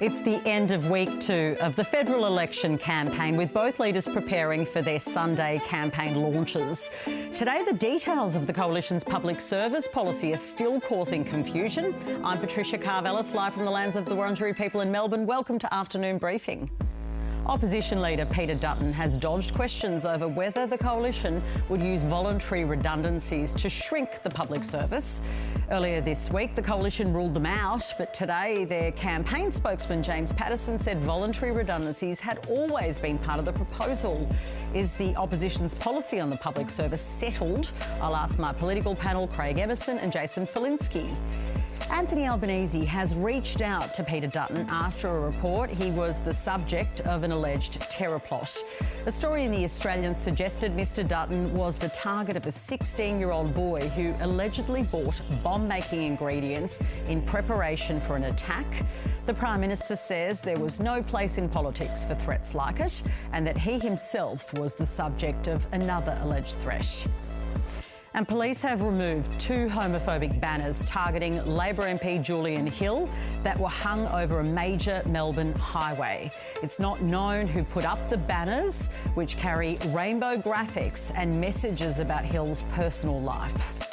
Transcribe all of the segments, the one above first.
It's the end of week 2 of the federal election campaign, with both leaders preparing for their Sunday campaign launches. Today, the details of the Coalition's public service policy are still causing confusion. I'm Patricia Karvelas, live from the lands of the Wurundjeri people in Melbourne. Welcome to Afternoon Briefing. Opposition leader Peter Dutton has dodged questions over whether the Coalition would use voluntary redundancies to shrink the public service. Earlier this week, the Coalition ruled them out, but today their campaign spokesman James Patterson said voluntary redundancies had always been part of the proposal. Is the opposition's policy on the public service settled? I'll ask my political panel, Craig Emerson and Jason Falinski. Anthony Albanese has reached out to Peter Dutton after a report he was the subject of an alleged terror plot. A story in The Australian suggested Mr Dutton was the target of a 16-year-old boy who allegedly bought bomb-making ingredients in preparation for an attack. The Prime Minister says there was no place in politics for threats like it, and that he himself was the subject of another alleged threat. And police have removed 2 homophobic banners targeting Labor MP Julian Hill that were hung over a major Melbourne highway. It's not known who put up the banners, which carry rainbow graphics and messages about Hill's personal life.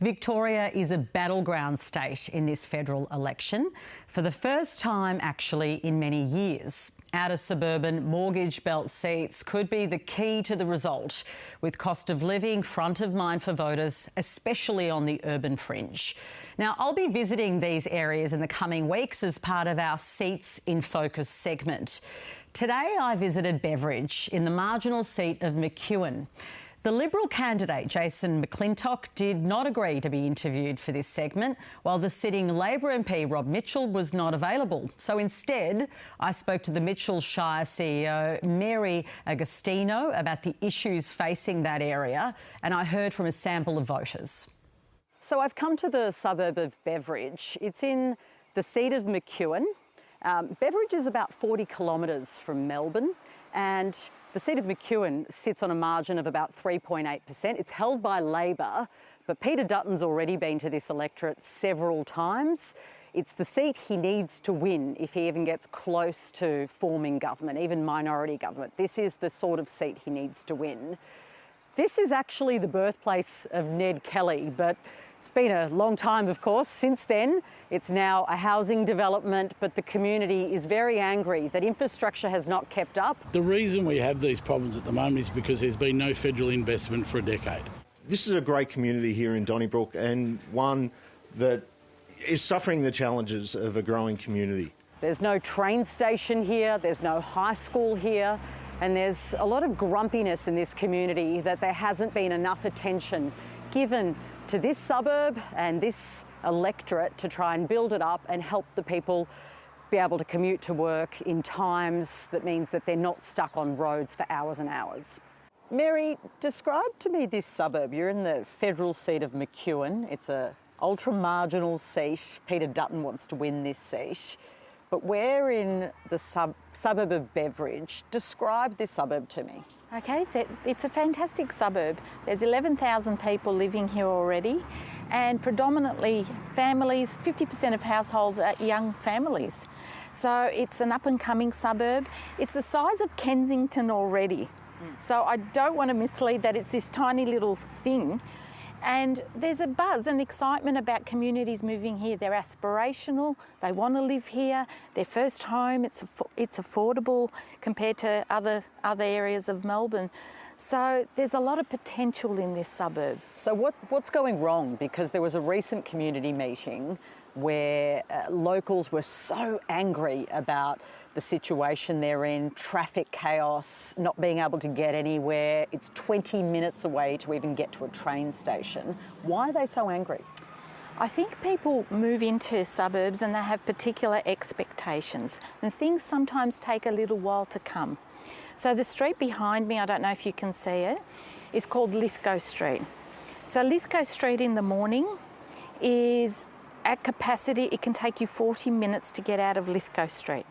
Victoria is a battleground state in this federal election, for the first time actually in many years. Outer suburban mortgage belt seats could be the key to the result, with cost of living front of mind for voters, especially on the urban fringe. Now, I'll be visiting these areas in the coming weeks as part of our Seats in Focus segment. Today I visited Beveridge in the marginal seat of McEwen. The Liberal candidate, Jason McClintock, did not agree to be interviewed for this segment, while the sitting Labor MP, Rob Mitchell, was not available. So instead, I spoke to the Mitchell Shire CEO, Mary Agostino, about the issues facing that area, and I heard from a sample of voters. So I've come to the suburb of Beveridge. It's in the seat of McEwen. Beveridge is about 40 kilometres from Melbourne, and the seat of McEwen sits on a margin of about 3.8%. It's held by Labor, but Peter Dutton's already been to this electorate several times. It's the seat he needs to win if he even gets close to forming government, even minority government. This is the sort of seat he needs to win. This is actually the birthplace of Ned Kelly, but it's been a long time, of course. Since then, it's now a housing development, but the community is very angry that infrastructure has not kept up. The reason we have these problems at the moment is because there's been no federal investment for a decade. This is a great community here in Donnybrook, and one that is suffering the challenges of a growing community. There's no train station here, there's no high school here, and there's a lot of grumpiness in this community that there hasn't been enough attention given to this suburb and this electorate to try and build it up and help the people be able to commute to work in times that means that they're not stuck on roads for hours and hours. Mary, describe to me this suburb. You're in the federal seat of McEwen. It's a ultra-marginal seat. Peter Dutton wants to win this seat. But we're in the suburb of Beveridge. Describe this suburb to me. Okay, it's a fantastic suburb. There's 11,000 people living here already, and predominantly families. 50% of households are young families. So it's an up-and-coming suburb. It's the size of Kensington already. So I don't want to mislead that it's this tiny little thing. And there's a buzz and excitement about communities moving here. They're aspirational, they want to live here, their first home, it's affordable compared to other areas of Melbourne. So there's a lot of potential in this suburb. So what's going wrong? Because there was a recent community meeting where locals were so angry about the situation they're in, traffic chaos, not being able to get anywhere. It's 20 minutes away to even get to a train station. Why are they so angry? I think people move into suburbs and they have particular expectations, and things sometimes take a little while to come. So the street behind me, I don't know if you can see it, is called Lithgow Street. So Lithgow Street in the morning is at capacity. It can take you 40 minutes to get out of Lithgow Street.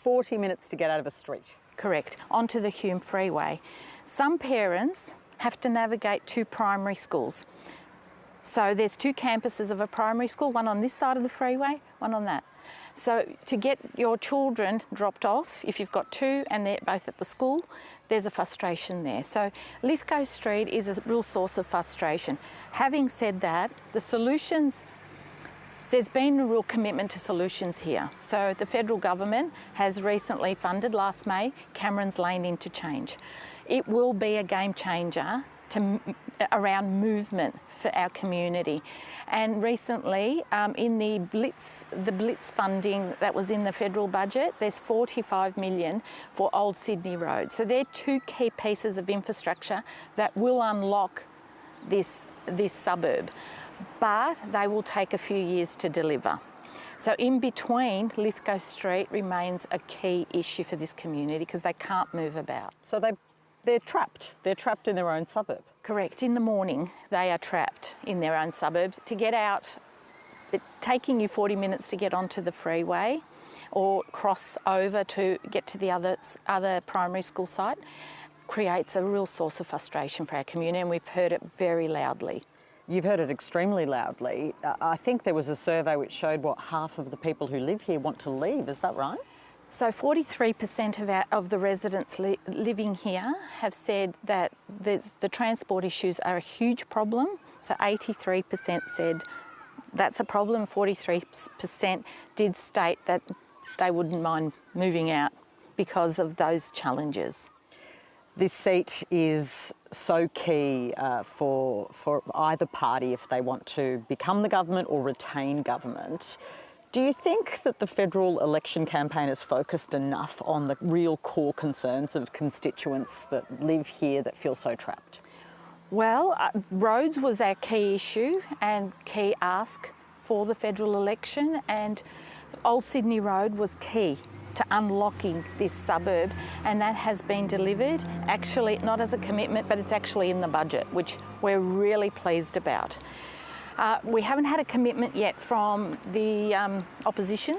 40 minutes to get out of a street? Correct, onto the Hume Freeway. Some parents have to navigate 2 primary schools. So there's 2 campuses of a primary school, one on this side of the freeway, one on that. So to get your children dropped off, if you've got 2 and they're both at the school, there's a frustration there. So Lithgow Street is a real source of frustration. Having said that, the solutions, there's been a real commitment to solutions here. So the federal government has recently funded, last May, Cameron's Lane Interchange. It will be a game changer around movement for our community. And recently, in the Blitz funding that was in the federal budget, there's 45 million for Old Sydney Road. So they're 2 key pieces of infrastructure that will unlock this suburb, but they will take a few years to deliver. So in between, Lithgow Street remains a key issue for this community because they can't move about. So they're trapped. They're trapped in their own suburb. Correct. In the morning, they are trapped in their own suburbs. To get out, it's taking you 40 minutes to get onto the freeway or cross over to get to the other primary school site creates a real source of frustration for our community, and we've heard it very loudly. You've heard it extremely loudly. I think there was a survey which showed half of the people who live here want to leave. Is that right? So 43% of the residents living here have said that the transport issues are a huge problem. So 83% said that's a problem. 43% did state that they wouldn't mind moving out because of those challenges. This seat is so key for either party if they want to become the government or retain government. Do you think that the federal election campaign has focused enough on the real core concerns of constituents that live here that feel so trapped? Well, roads was our key issue and key ask for the federal election, and Old Sydney Road was key to unlocking this suburb, and that has been delivered, actually not as a commitment, but it's actually in the budget, which we're really pleased about. We haven't had a commitment yet from the opposition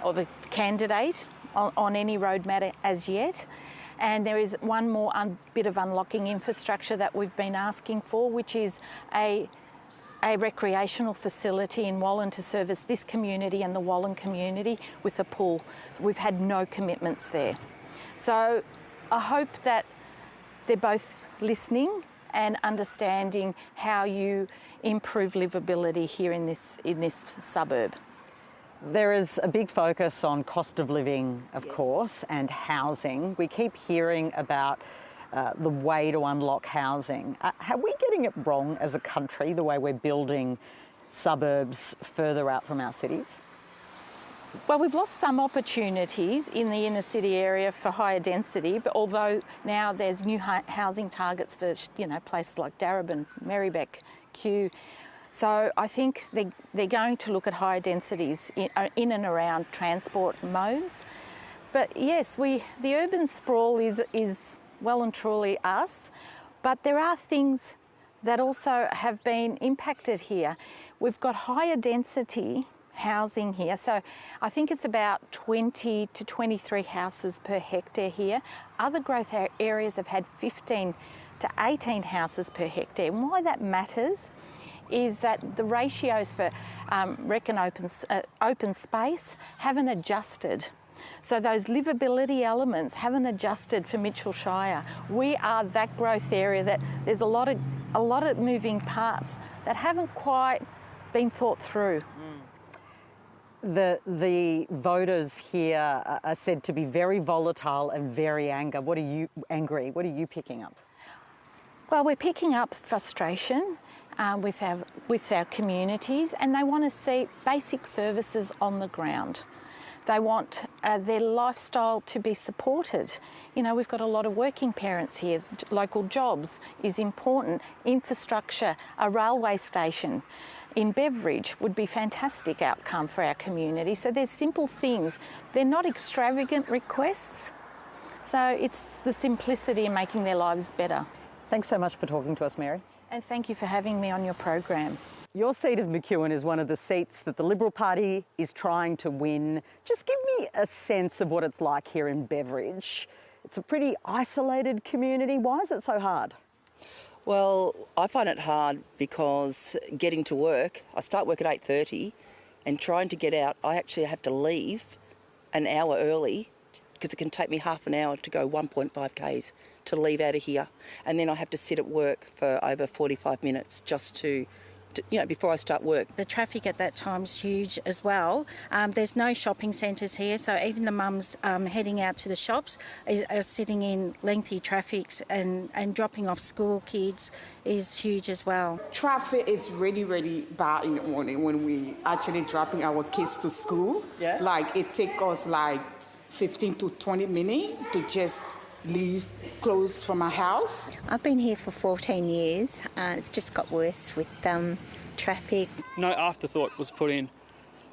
or the candidate on any road matter as yet. And there is one more bit of unlocking infrastructure that we've been asking for, which is a recreational facility in Wallan to service this community and the Wallan community with a pool. We've had no commitments there. So I hope that they're both listening and understanding how you improve livability here in this suburb. There is a big focus on cost of living, of course, and housing. We keep hearing about the way to unlock housing. Are we getting it wrong as a country, the way we're building suburbs further out from our cities? Well, we've lost some opportunities in the inner city area for higher density, but although now there's new housing targets for, places like Darebin, Marybeck, Kew. So I think they're going to look at higher densities in and around transport modes. But yes, the urban sprawl is well and truly us, but there are things that also have been impacted here. We've got higher density housing here, so I think it's about 20 to 23 houses per hectare here. Other growth areas have had 15 to 18 houses per hectare. And why that matters is that the ratios for rec and open space haven't adjusted. So those livability elements haven't adjusted for Mitchell Shire. We are that growth area that there's a lot of moving parts that haven't quite been thought through. The voters here are said to be very volatile and very angry. What are you picking up? Well, we're picking up frustration with our communities, and they want to see basic services on the ground. They want their lifestyle to be supported. We've got a lot of working parents here. Local jobs is important. Infrastructure, a railway station in Beveridge would be a fantastic outcome for our community. So there's simple things. They're not extravagant requests. So it's the simplicity in making their lives better. Thanks so much for talking to us, Mary. And thank you for having me on your program. Your seat of McEwen is one of the seats that the Liberal Party is trying to win. Just give me a sense of what it's like here in Beveridge. It's a pretty isolated community. Why is it so hard? Well, I find it hard because getting to work, I start work at 8:30 and trying to get out, I actually have to leave an hour early because it can take me half an hour to go 1.5 k's to leave out of here. And then I have to sit at work for over 45 minutes just to before I start work. The traffic at that time is huge as well. There's no shopping centres here, so even the mums heading out to the shops are sitting in lengthy traffics and dropping off school kids is huge as well. Traffic is really, really bad in the morning when we actually dropping our kids to school. Yeah. Like it takes us like 15 to 20 minutes to just leave clothes from our house. I've been here for 14 years. It's just got worse with traffic. No afterthought was put in.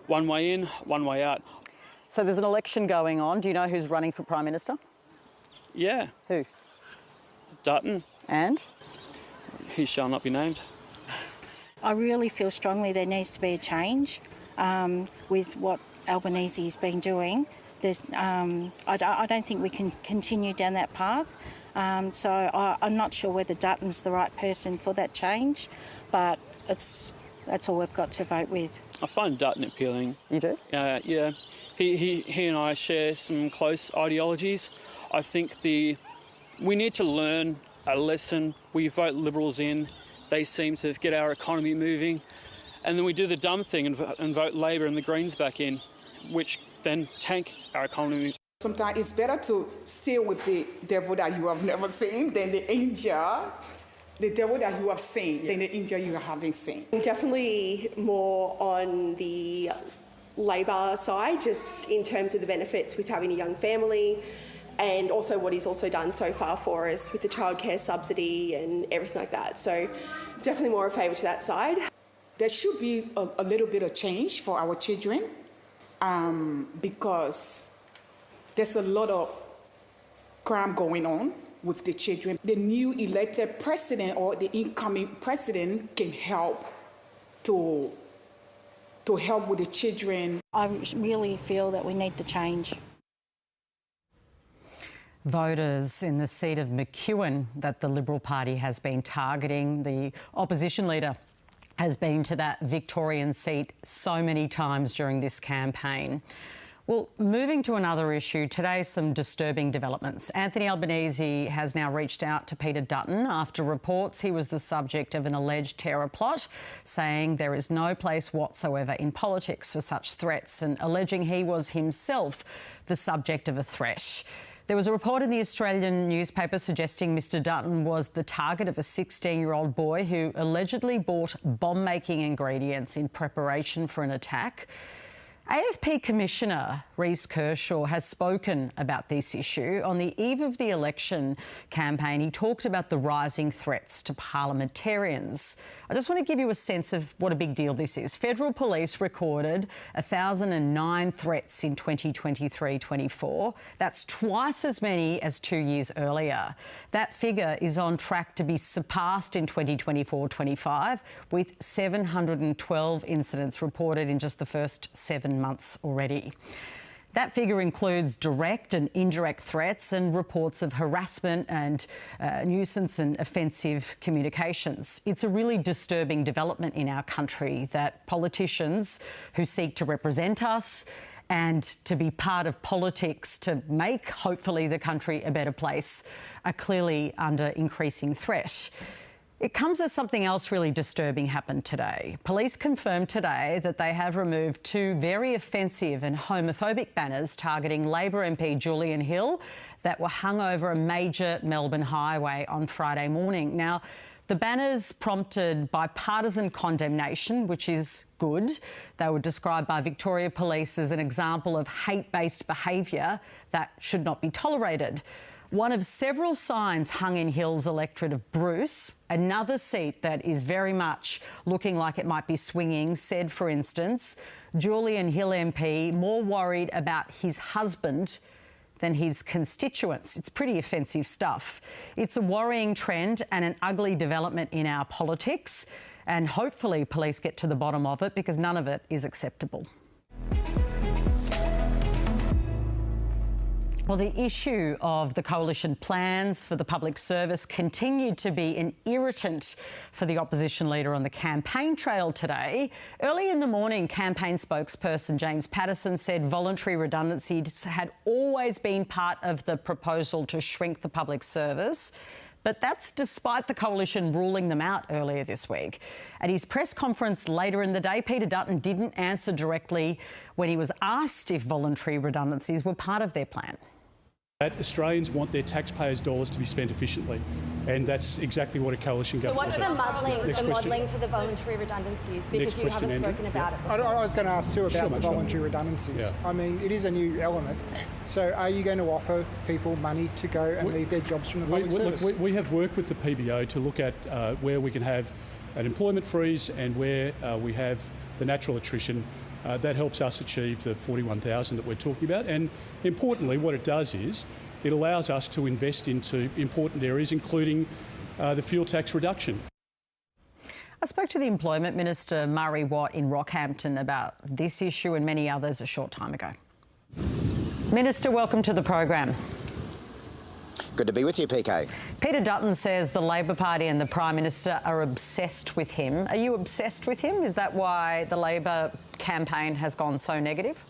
One way in, one way out. So there's an election going on. Do you know who's running for Prime Minister? Yeah. Who? Dutton. And? He shall not be named. I really feel strongly there needs to be a change with what Albanese's been doing. I don't think we can continue down that path. So I'm not sure whether Dutton's the right person for that change, but that's all we've got to vote with. I find Dutton appealing. You do? Yeah. He and I share some close ideologies. I think we need to learn a lesson. We vote Liberals in. They seem to get our economy moving. And then we do the dumb thing and vote Labor and the Greens back in, which then tank our economy. Sometimes it's better to stay with the devil that you have never seen than the angel, the devil that you have seen, than the angel you haven't seen. Definitely more on the Labor side, just in terms of the benefits with having a young family, and also what he's also done so far for us with the childcare subsidy and everything like that. So definitely more a favour to that side. There should be a little bit of change for our children. Because there's a lot of crime going on with the children. The new elected president or the incoming president can help to help with the children. I really feel that we need the change. Voters in the seat of McEwen that the Liberal Party has been targeting, the opposition leader has been to that Victorian seat so many times during this campaign. Well, moving to another issue, today some disturbing developments. Anthony Albanese has now reached out to Peter Dutton after reports he was the subject of an alleged terror plot, saying there is no place whatsoever in politics for such threats and alleging he was himself the subject of a threat. There was a report in the Australian newspaper suggesting Mr Dutton was the target of a 16-year-old boy who allegedly bought bomb-making ingredients in preparation for an attack. AFP Commissioner Reece Kershaw has spoken about this issue. On the eve of the election campaign, he talked about the rising threats to parliamentarians. I just want to give you a sense of what a big deal this is. Federal police recorded 1,009 threats in 2023-24. That's twice as many as 2 years earlier. That figure is on track to be surpassed in 2024-25, with 712 incidents reported in just the first 7 months already. That figure includes direct and indirect threats and reports of harassment and nuisance and offensive communications. It's a really disturbing development in our country that politicians who seek to represent us and to be part of politics to make, hopefully, the country a better place are clearly under increasing threat. It comes as something else really disturbing happened today. Police confirmed today that they have removed 2 very offensive and homophobic banners targeting Labor MP Julian Hill that were hung over a major Melbourne highway on Friday morning. Now, the banners prompted bipartisan condemnation, which is good. They were described by Victoria Police as an example of hate-based behaviour that should not be tolerated. One of several signs hung in Hill's electorate of Bruce, another seat that is very much looking like it might be swinging, said, for instance, Julian Hill MP more worried about his husband than his constituents. It's pretty offensive stuff. It's a worrying trend and an ugly development in our politics, and hopefully police get to the bottom of it because none of it is acceptable. Well, the issue of the coalition plans for the public service continued to be an irritant for the opposition leader on the campaign trail today. Early in the morning, campaign spokesperson James Patterson said voluntary redundancies had always been part of the proposal to shrink the public service. But that's despite the coalition ruling them out earlier this week. At his press conference later in the day, Peter Dutton didn't answer directly when he was asked if voluntary redundancies were part of their plan. That Australians want their taxpayers' dollars to be spent efficiently, and that's exactly what a coalition government So what's the modelling for the voluntary redundancies? Because you haven't spoken about it before. I was going to ask too about the voluntary redundancies. Yeah. I mean, it is a new element. So are you going to offer people money to go and leave their jobs from the public service? We have worked with the PBO to look at where we can have an employment freeze and where we have the natural attrition. That helps us achieve the 41,000 that we're talking about. And importantly, what it does is it allows us to invest into important areas, including the fuel tax reduction. I spoke to the Employment Minister, Murray Watt, in Rockhampton about this issue and many others a short time ago. Minister, welcome to the program. Good to be with you, PK. Peter Dutton says the Labor Party and the Prime Minister are obsessed with him. Are you obsessed with him? Is that why the Labor campaign has gone so negative?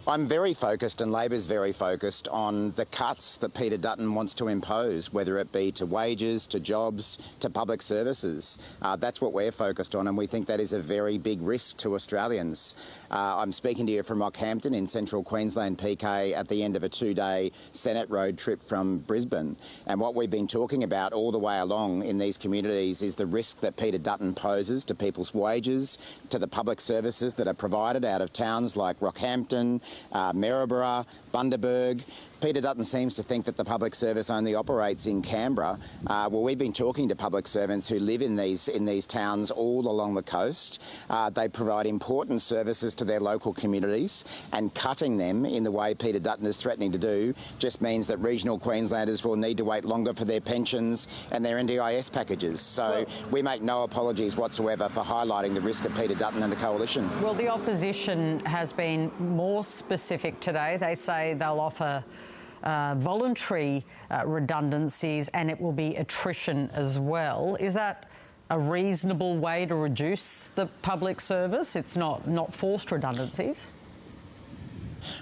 I'm very focused, and Labor's very focused on the cuts that Peter Dutton wants to impose, whether it be to wages, to jobs, to public services. That's what we're focused on, and we think that is a very big risk to Australians. I'm speaking to you from Rockhampton in central Queensland, PK, at the end of a 2-day Senate road trip from Brisbane. And what we've been talking about all the way along in these communities is the risk that Peter Dutton poses to people's wages, to the public services that are provided out of towns like Rockhampton, Maryborough, Bundaberg. Peter Dutton seems to think that the public service only operates in Canberra. Well, we've been talking to public servants who live in these towns all along the coast. They provide important services to their local communities, and cutting them in the way Peter Dutton is threatening to do just means that regional Queenslanders will need to wait longer for their pensions and their NDIS packages. So we make no apologies whatsoever for highlighting the risk of Peter Dutton and the coalition. Well, the opposition has been more specific today. They say they'll offer voluntary redundancies, and it will be attrition as well. Is that a reasonable way to reduce the public service? It's not forced redundancies.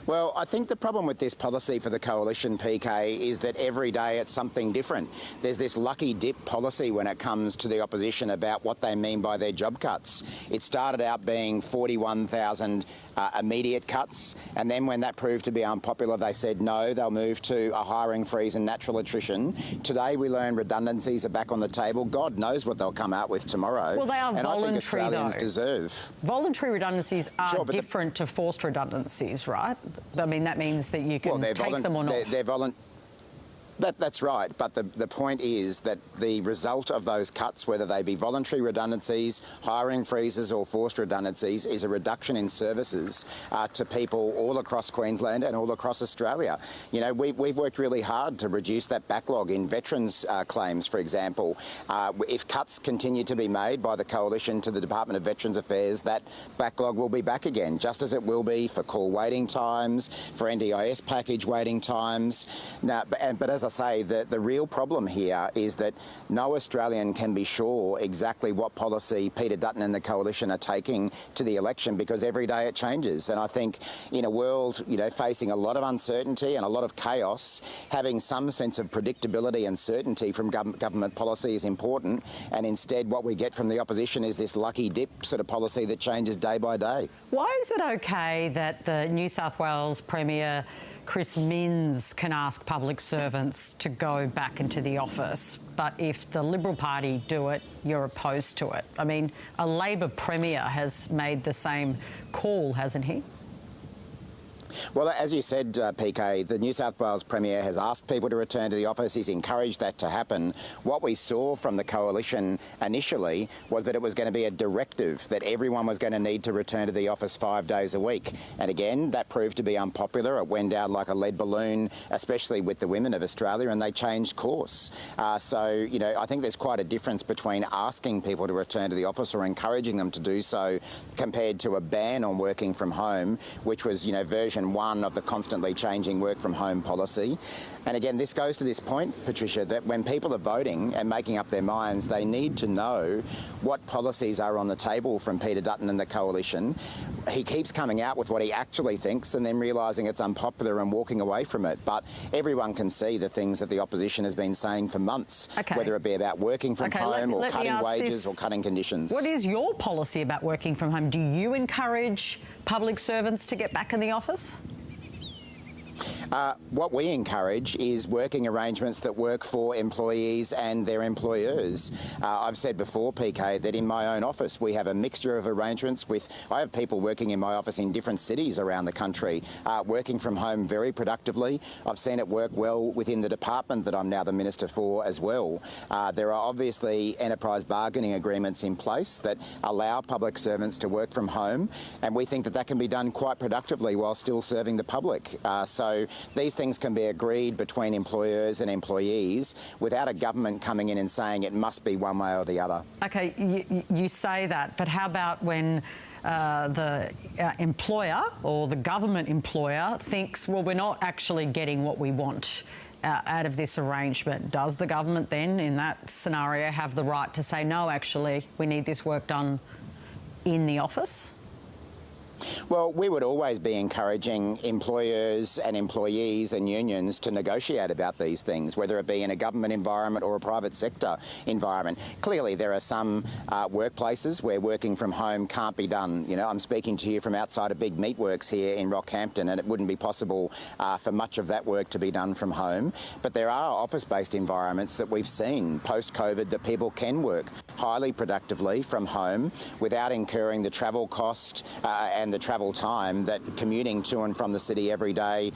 Well, I think the problem with this policy for the coalition, PK, is that every day it's something different. There's this lucky dip policy when it comes to the opposition about what they mean by their job cuts. It started out being 41,000 immediate cuts, and then when that proved to be unpopular, they said no, they'll move to a hiring freeze and natural attrition. Today we learn redundancies are back on the table. God knows what they'll come out with tomorrow. Well, they are and voluntary, I think Australians though. deserve. Voluntary redundancies are different to forced redundancies, right? I mean, that means that you can take them or not. That's right, but the point is that the result of those cuts, whether they be voluntary redundancies, hiring freezes or forced redundancies, is a reduction in services to people all across Queensland and all across Australia. You know, we've worked really hard to reduce that backlog in veterans' claims, for example. If cuts continue to be made by the coalition to the Department of Veterans Affairs, that backlog will be back again, just as it will be for call waiting times, for NDIS package waiting times. Now, but as I say, the real problem here is that no Australian can be sure exactly what policy Peter Dutton and the coalition are taking to the election, because every day it changes. And I think in a world, you know, facing a lot of uncertainty and a lot of chaos, having some sense of predictability and certainty from government policy is important. And instead, what we get from the opposition is this lucky dip sort of policy that changes day by day. Why is it okay that the New South Wales Premier Chris Minns can ask public servants to go back into the office, but if the Liberal Party do it, you're opposed to it? I mean, a Labor Premier has made the same call, hasn't he? Well, as you said, PK, the New South Wales Premier has asked people to return to the office. He's encouraged that to happen. What we saw from the coalition initially was that it was going to be a directive that everyone was going to need to return to the office 5 days a week. And again, that proved to be unpopular. It went down like a lead balloon, especially with the women of Australia, and they changed course. So, you know, I think there's quite a difference between asking people to return to the office or encouraging them to do so compared to a ban on working from home, which was, you know, version iteration 1 of the constantly changing work from home policy. And again, this goes to this point, Patricia, that when people are voting and making up their minds, they need to know what policies are on the table from Peter Dutton and the Coalition. He keeps coming out with what he actually thinks and then realising it's unpopular and walking away from it. But everyone can see the things that the opposition has been saying for months, whether it be about working from home or cutting wages or cutting conditions. What is your policy about working from home? Do you encourage public servants to get back in the office? What we encourage is working arrangements that work for employees and their employers. I've said before, PK, that in my own office we have a mixture of arrangements I have people working in my office in different cities around the country, working from home very productively. I've seen it work well within the department that I'm now the Minister for as well. There are obviously enterprise bargaining agreements in place that allow public servants to work from home, and we think that that can be done quite productively while still serving the public. So these things can be agreed between employers and employees without a government coming in and saying it must be one way or the other. OK, you say that, but how about when the employer or the government employer thinks, well, we're not actually getting what we want out of this arrangement? Does the government then, in that scenario, have the right to say, no, actually, we need this work done in the office? Well, we would always be encouraging employers and employees and unions to negotiate about these things, whether it be in a government environment or a private sector environment. Clearly, there are some workplaces where working from home can't be done. You know, I'm speaking to you from outside a big meatworks here in Rockhampton, and it wouldn't be possible for much of that work to be done from home. But there are office-based environments that we've seen post-COVID that people can work highly productively from home without incurring the travel cost and the travel time that commuting to and from the city every day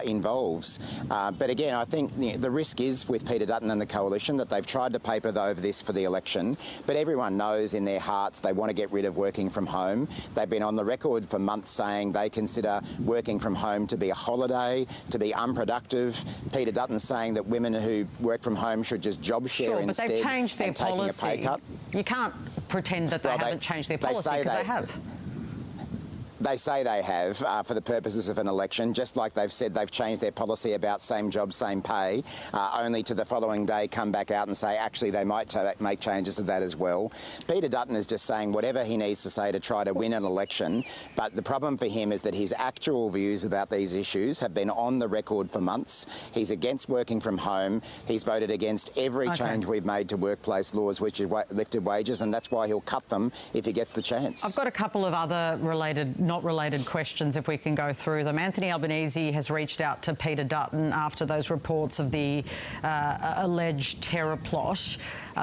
involves. But again, I think the risk is with Peter Dutton and the Coalition that they've tried to paper over this for the election, but everyone knows in their hearts they want to get rid of working from home. They've been on the record for months saying they consider working from home to be a holiday, to be unproductive. Peter Dutton's saying that women who work from home should just job share instead. But they've changed their policy. A pay cut. You can't pretend that they haven't changed their policy, because they have. They say they have for the purposes of an election, just like they've said they've changed their policy about same job, same pay, only to the following day come back out and say actually they might make changes to that as well. Peter Dutton is just saying whatever he needs to say to try to win an election, but the problem for him is that his actual views about these issues have been on the record for months. He's against working from home. He's voted against every change we've made to workplace laws which have lifted wages, and that's why he'll cut them if he gets the chance. I've got a couple of other not related questions, if we can go through them. Anthony Albanese has reached out to Peter Dutton after those reports of the alleged terror plot,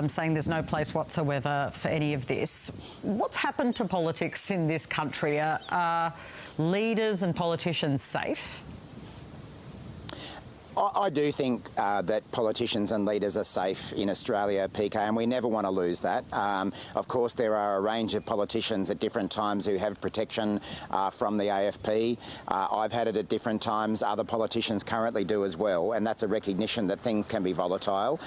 saying there's no place whatsoever for any of this. What's happened to politics in this country? Are leaders and politicians safe? I do think that politicians and leaders are safe in Australia, PK, and we never want to lose that. Of course, there are a range of politicians at different times who have protection from the AFP. I've had it at different times. Other politicians currently do as well, and that's a recognition that things can be volatile.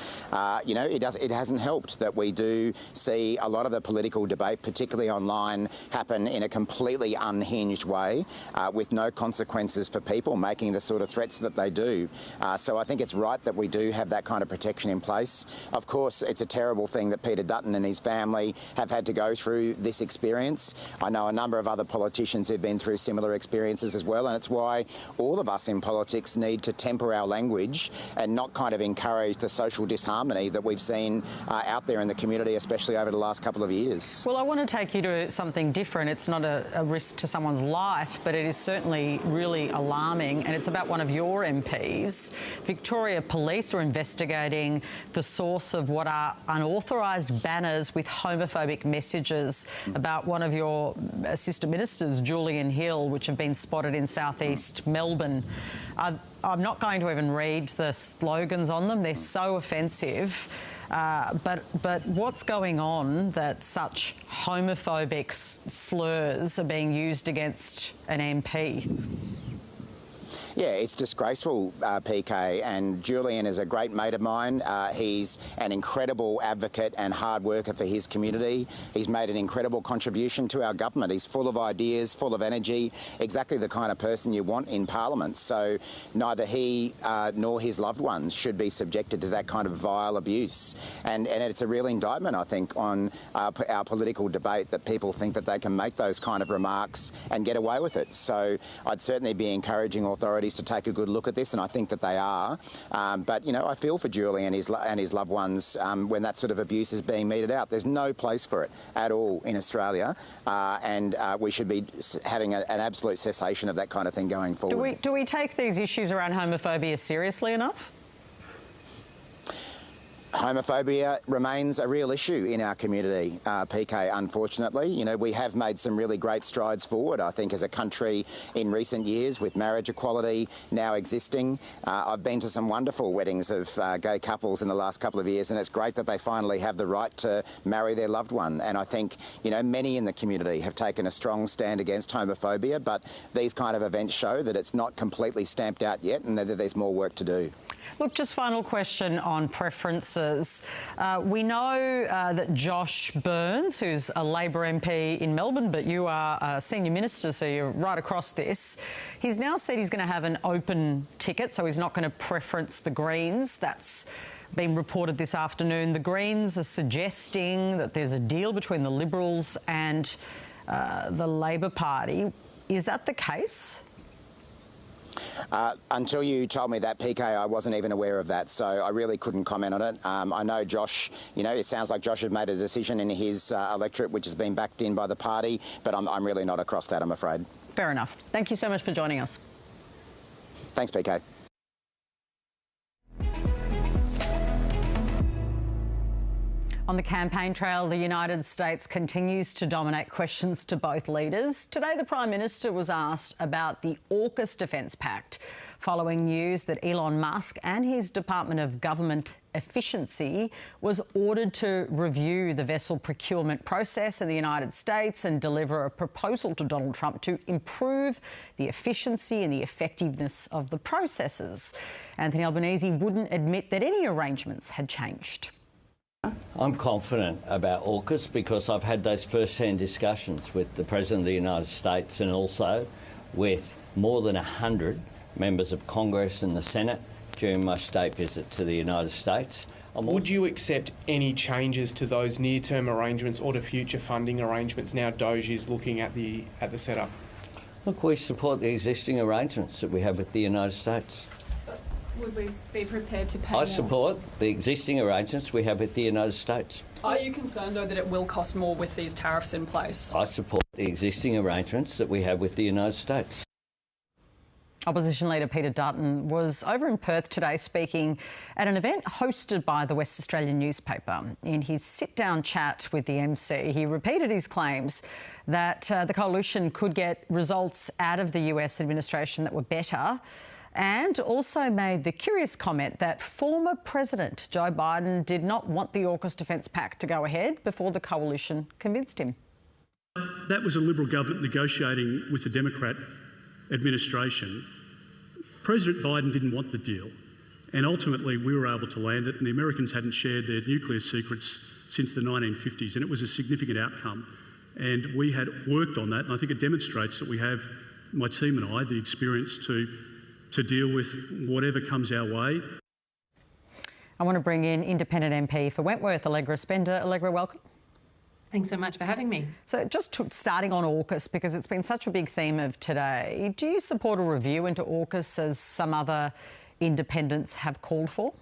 You know, it hasn't helped that we do see a lot of the political debate, particularly online, happen in a completely unhinged way with no consequences for people making the sort of threats that they do. So I think it's right that we do have that kind of protection in place. Of course, it's a terrible thing that Peter Dutton and his family have had to go through this experience. I know a number of other politicians who've been through similar experiences as well, and it's why all of us in politics need to temper our language and not kind of encourage the social disharmony that we've seen out there in the community, especially over the last couple of years. Well, I want to take you to something different. It's not a risk to someone's life, but it is certainly really alarming, and it's about one of your MPs. Victoria Police are investigating the source of what are unauthorised banners with homophobic messages about one of your sister ministers, Julian Hill, which have been spotted in southeast Melbourne. I'm not going to even read the slogans on them. They're so offensive. But what's going on that such homophobic slurs are being used against an MP? Yeah, it's disgraceful, PK, and Julian is a great mate of mine. He's an incredible advocate and hard worker for his community. He's made an incredible contribution to our government. He's full of ideas, full of energy, exactly the kind of person you want in Parliament. So neither he nor his loved ones should be subjected to that kind of vile abuse. And it's a real indictment, I think, on our political debate that people think that they can make those kind of remarks and get away with it. So I'd certainly be encouraging authorities to take a good look at this, and I think that they are. But, you know, I feel for Julian and his loved ones when that sort of abuse is being meted out. There's no place for it at all in Australia, and we should be having an absolute cessation of that kind of thing going forward. Do we take these issues around homophobia seriously enough? Homophobia remains a real issue in our community, PK, unfortunately. You know, we have made some really great strides forward, I think, as a country in recent years with marriage equality now existing. I've been to some wonderful weddings of gay couples in the last couple of years, and it's great that they finally have the right to marry their loved one. And I think, you know, many in the community have taken a strong stand against homophobia, but these kind of events show that it's not completely stamped out yet and that there's more work to do. Look, just final question on preferences. We know that Josh Burns, who's a Labor MP in Melbourne, but you are a senior minister, so you're right across this. He's now said he's going to have an open ticket, so he's not going to preference the Greens. That's been reported this afternoon. The Greens are suggesting that there's a deal between the Liberals and the Labor Party. Is that the case? Until you told me that, PK, I wasn't even aware of that, so I really couldn't comment on it. I know Josh, you know, it sounds like Josh has made a decision in his electorate which has been backed in by the party, but I'm really not across that, I'm afraid. Fair enough. Thank you so much for joining us. Thanks, PK. On the campaign trail, the United States continues to dominate questions to both leaders. Today, the Prime Minister was asked about the AUKUS Defence Pact, following news that Elon Musk and his Department of Government Efficiency was ordered to review the vessel procurement process in the United States and deliver a proposal to Donald Trump to improve the efficiency and the effectiveness of the processes. Anthony Albanese wouldn't admit that any arrangements had changed. I'm confident about AUKUS because I've had those first-hand discussions with the President of the United States and also with more than 100 members of Congress and the Senate during my state visit to the United States. Would you accept any changes to those near-term arrangements or to future funding arrangements now DOGE is looking at the setup? Look, we support the existing arrangements that we have with the United States. Would we be prepared to pay I more? support the existing arrangements we have with the United States. Are you concerned, though, that it will cost more with these tariffs in place? I support the existing arrangements that we have with the United States. Opposition leader Peter Dutton was over in Perth today speaking at an event hosted by the West Australian newspaper. In his sit-down chat with the MC, he repeated his claims that the coalition could get results out of the US administration that were better, and also made the curious comment that former President Joe Biden did not want the AUKUS Defence Pact to go ahead before the coalition convinced him. That was a Liberal government negotiating with the Democrat administration. President Biden didn't want the deal, and ultimately we were able to land it, and the Americans hadn't shared their nuclear secrets since the 1950s, and it was a significant outcome. And we had worked on that, and I think it demonstrates that we have, my team and I, the experience to deal with whatever comes our way. I want to bring in Independent MP for Wentworth, Allegra Spender. Allegra, welcome. Thanks so much for having me. So just starting on AUKUS, because it's been such a big theme of today, do you support a review into AUKUS as some other independents have called for?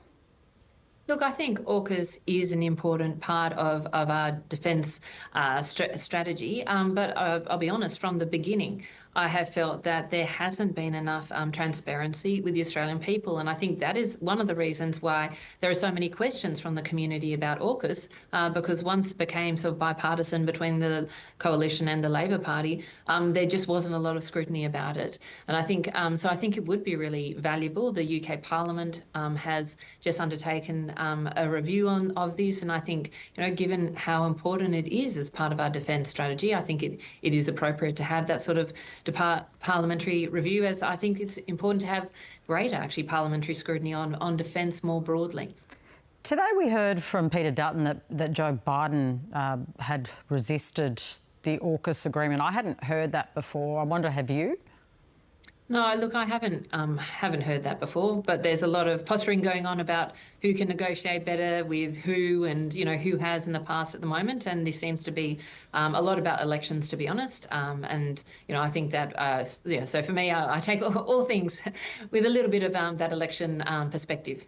Look, I think AUKUS is an important part of our defence strategy, but I'll be honest, from the beginning, I have felt that there hasn't been enough transparency with the Australian people, and I think that is one of the reasons why there are so many questions from the community about AUKUS, because once it became sort of bipartisan between the coalition and the Labor Party, there just wasn't a lot of scrutiny about it. And I think so I think it would be really valuable. The UK Parliament has just undertaken a review of this, and I think, you know, given how important it is as part of our defence strategy, I think it is appropriate to have that sort of parliamentary review, as I think it's important to have greater actually parliamentary scrutiny on defence more broadly. Today we heard from Peter Dutton that Joe Biden had resisted the AUKUS agreement. I hadn't heard that before. I wonder, have you? No, look, I haven't heard that before, but there's a lot of posturing going on about who can negotiate better with who and, who has in the past at the moment. And this seems to be a lot about elections, to be honest. And, I think that, so for me, I take all things with a little bit of that election perspective.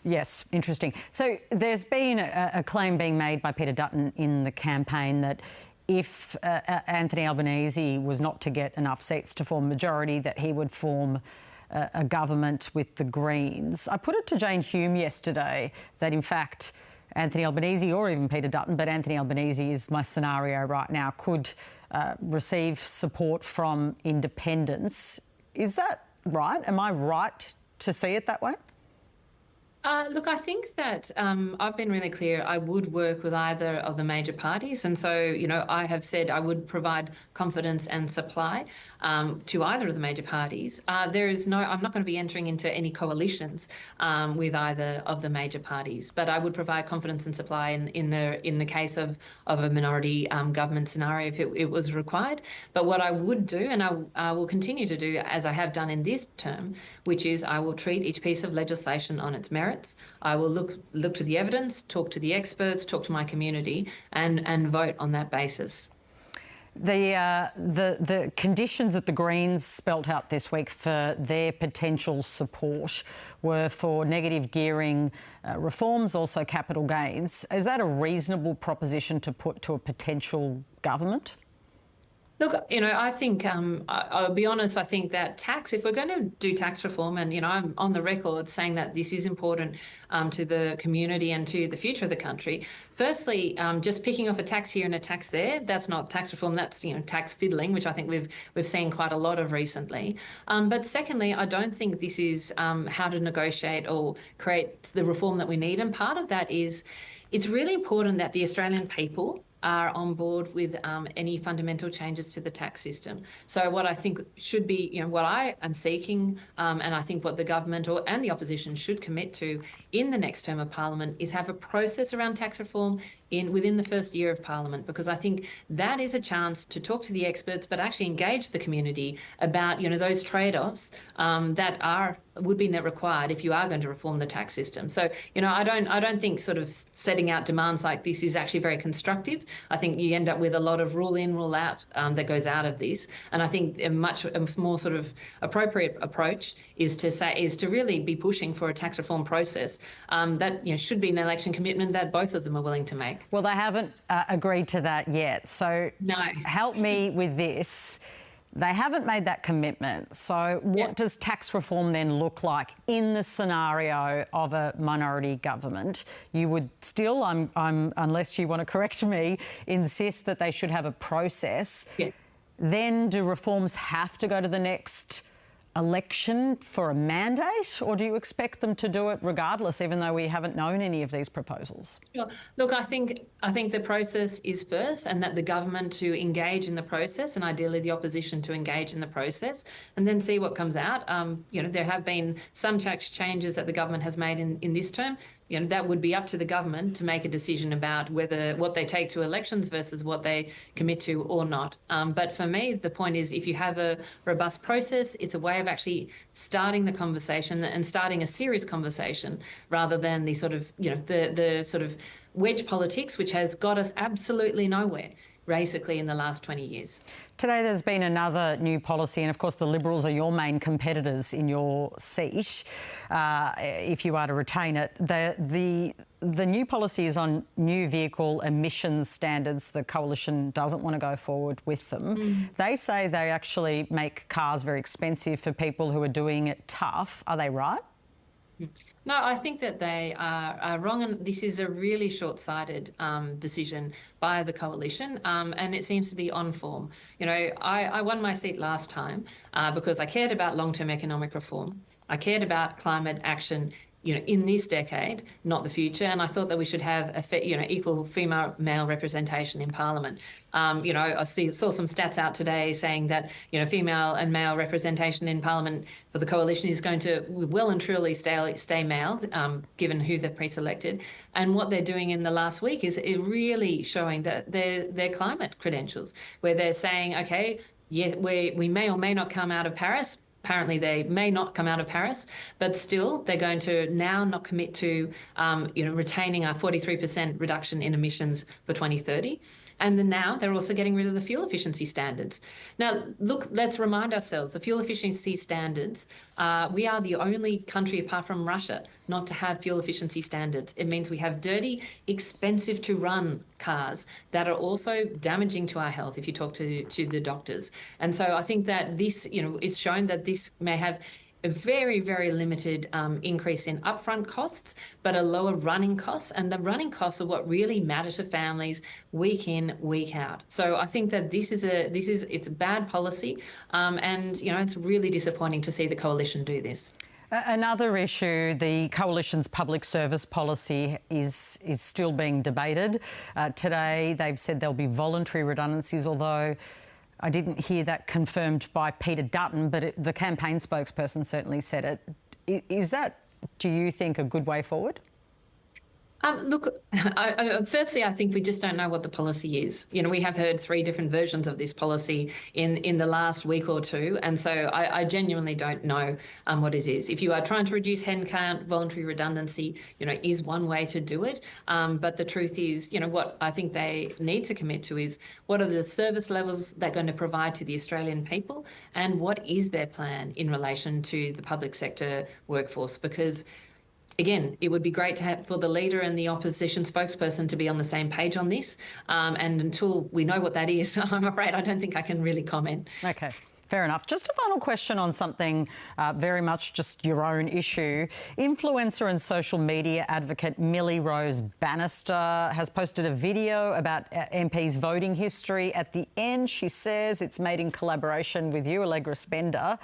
Yes, interesting. So there's been a claim being made by Peter Dutton in the campaign that if Anthony Albanese was not to get enough seats to form a majority, that he would form a government with the Greens. I put it to Jane Hume yesterday that, in fact, Anthony Albanese, or even Peter Dutton, but Anthony Albanese is my scenario right now, could receive support from independents. Is that right? Am I right to see it that way? Look, I think that I've been really clear I would work with either of the major parties. And so, I have said I would provide confidence and supply to either of the major parties. I'm not going to be entering into any coalitions with either of the major parties, but I would provide confidence and supply in the case of a minority government scenario if it was required. But what I would do, and I will continue to do as I have done in this term, which is I will treat each piece of legislation on its merits. I will look to the evidence, talk to the experts, talk to my community, and vote on that basis. The conditions that the Greens spelt out this week for their potential support were for negative gearing reforms, also capital gains. Is that a reasonable proposition to put to a potential government? Look, I think, I'll be honest, I think that if we're going to do tax reform, and, I'm on the record saying that this is important to the community and to the future of the country. Firstly, just picking off a tax here and a tax there, that's not tax reform, that's, tax fiddling, which I think we've seen quite a lot of recently. But secondly, I don't think this is how to negotiate or create the reform that we need. And part of that is it's really important that the Australian people are on board with any fundamental changes to the tax system. So what I think should be, what I am seeking, and I think what the government and the opposition should commit to in the next term of Parliament is have a process around tax reform within the first year of Parliament, because I think that is a chance to talk to the experts, but actually engage the community about, those trade-offs that would be required if you are going to reform the tax system. So, I don't think sort of setting out demands like this is actually very constructive. I think you end up with a lot of rule in, rule out that goes out of this. And I think a much more sort of appropriate approach is to really be pushing for a tax reform process that should be an election commitment that both of them are willing to make. Well, they haven't agreed to that yet. So no. Help me with this. They haven't made that commitment. So what does tax reform then look like in the scenario of a minority government? You would still, unless you want to correct me, insist that they should have a process. Yeah. Then do reforms have to go to the next election for a mandate, or do you expect them to do it regardless, even though we haven't known any of these proposals? Sure. Look, I think the process is first, and that the government to engage in the process, and ideally the opposition to engage in the process, and then see what comes out. There have been some tax changes that the government has made in this term. That would be up to the government to make a decision about what they take to elections versus what they commit to or not. But for me, the point is, if you have a robust process, it's a way of actually starting the conversation and starting a serious conversation rather than the sort of, the sort of wedge politics, which has got us absolutely nowhere, basically, in the last 20 years. Today there's been another new policy, and of course the Liberals are your main competitors in your seat, if you are to retain it. The new policy is on new vehicle emissions standards. The Coalition doesn't want to go forward with them. They say they actually make cars very expensive for people who are doing it tough. Are they right? No, I think that they are wrong, and this is a really short-sighted decision by the Coalition, and it seems to be on form. I won my seat last time because I cared about long-term economic reform. I cared about climate action in this decade, not the future. And I thought that we should have equal female-male representation in Parliament. I saw some stats out today saying that female and male representation in Parliament for the coalition is going to well and truly stay male, given who they've pre-selected. And what they're doing in the last week is really showing that their climate credentials, where they're saying, okay, yeah, we may or may not come out of Paris. Apparently they may not come out of Paris, but still they're going to now not commit to retaining a 43% reduction in emissions for 2030. And then now they're also getting rid of the fuel efficiency standards. Now, look, let's remind ourselves, the fuel efficiency standards, we are the only country apart from Russia not to have fuel efficiency standards. It means we have dirty, expensive to run cars that are also damaging to our health if you talk to the doctors. And so I think that this, it's shown that this may have a very, very limited increase in upfront costs, but a lower running costs. And the running costs are what really matter to families week in, week out. So I think that it's bad policy, and it's really disappointing to see the coalition do this. Another issue, the coalition's public service policy is still being debated. Today they've said there'll be voluntary redundancies, although I didn't hear that confirmed by Peter Dutton, but the campaign spokesperson certainly said it. Is that, do you think, a good way forward? Look, firstly, I think we just don't know what the policy is. We have heard 3 different versions of this policy in the last week or two, and so I genuinely don't know what it is. If you are trying to reduce headcount, voluntary redundancy, is one way to do it. But the truth is, what I think they need to commit to is what are the service levels they're going to provide to the Australian people, and what is their plan in relation to the public sector workforce? Because again, it would be great to have for the leader and the opposition spokesperson to be on the same page on this. And until we know what that is, I'm afraid I don't think I can really comment. Okay. Fair enough. Just a final question on something very much just your own issue. Influencer and social media advocate Millie Rose Bannister has posted a video about MP's voting history. At the end, she says it's made in collaboration with you, Allegra Spender.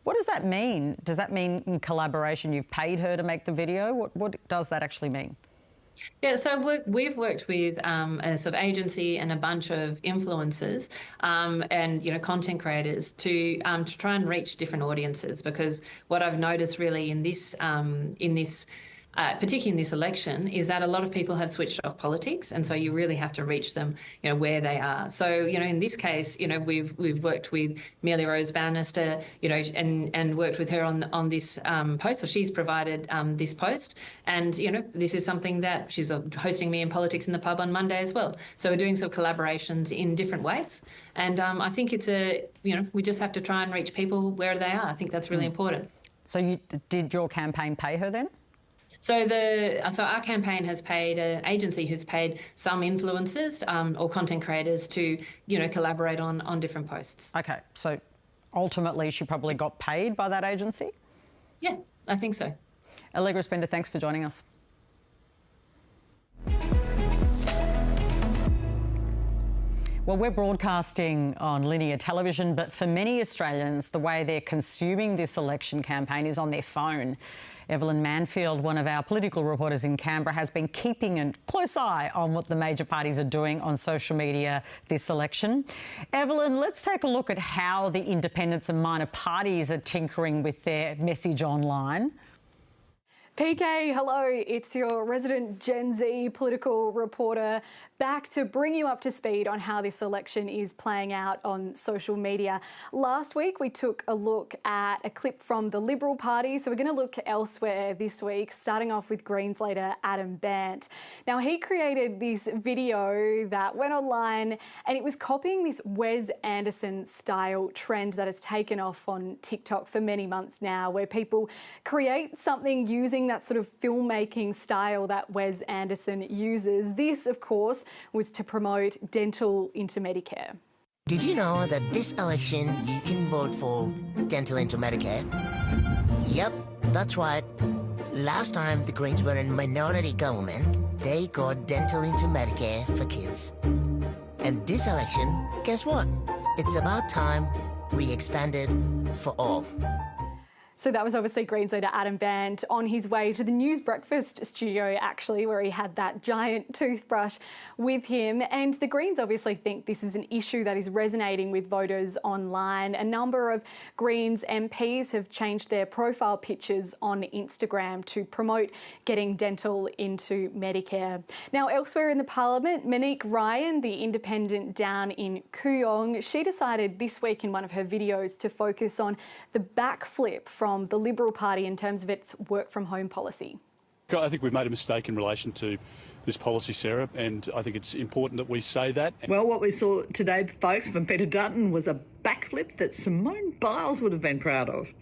What does that mean? Does that mean in collaboration you've paid her to make the video? What does that actually mean? Yeah, so we've worked with a sort of agency and a bunch of influencers and content creators to try and reach different audiences, because what I've noticed really in this particularly in this election, is that a lot of people have switched off politics, and so you really have to reach them, where they are. So, in this case, we've worked with Millie Rose Bannister, and worked with her on this post. So she's provided this post, and this is something that she's hosting me in Politics in the Pub on Monday as well. So we're doing some collaborations in different ways, and I think it's we just have to try and reach people where they are. I think that's really important. So did your campaign pay her then? So our campaign has paid an agency who's paid some influencers or content creators to, collaborate on different posts. Okay, so ultimately she probably got paid by that agency? Yeah, I think so. Allegra Spender, thanks for joining us. Well, we're broadcasting on linear television, but for many Australians, the way they're consuming this election campaign is on their phone. Evelyn Manfield, one of our political reporters in Canberra, has been keeping a close eye on what the major parties are doing on social media this election. Evelyn, let's take a look at how the independents and minor parties are tinkering with their message online. PK, hello, it's your resident Gen Z political reporter back to bring you up to speed on how this election is playing out on social media. Last week we took a look at a clip from the Liberal Party, so we're going to look elsewhere this week, starting off with Greens leader Adam Bandt. Now, he created this video that went online and it was copying this Wes Anderson style trend that has taken off on TikTok for many months now, where people create something using that sort of filmmaking style that Wes Anderson uses. This, of course, was to promote dental into Medicare. Did you know that this election you can vote for dental into Medicare? Yep, that's right. Last time the Greens were in minority government, they got dental into Medicare for kids. And this election, guess what? It's about time we expanded for all. So that was obviously Greens leader Adam Bandt on his way to the News Breakfast studio, actually, where he had that giant toothbrush with him. And the Greens obviously think this is an issue that is resonating with voters online. A number of Greens MPs have changed their profile pictures on Instagram to promote getting dental into Medicare. Now, elsewhere in the Parliament, Monique Ryan, the independent down in Kooyong, she decided this week in one of her videos to focus on the backflip from the Liberal Party in terms of its work-from-home policy. I think we've made a mistake in relation to this policy, Sarah, and I think it's important that we say that. Well, what we saw today, folks, from Peter Dutton was a backflip that Simone Biles would have been proud of.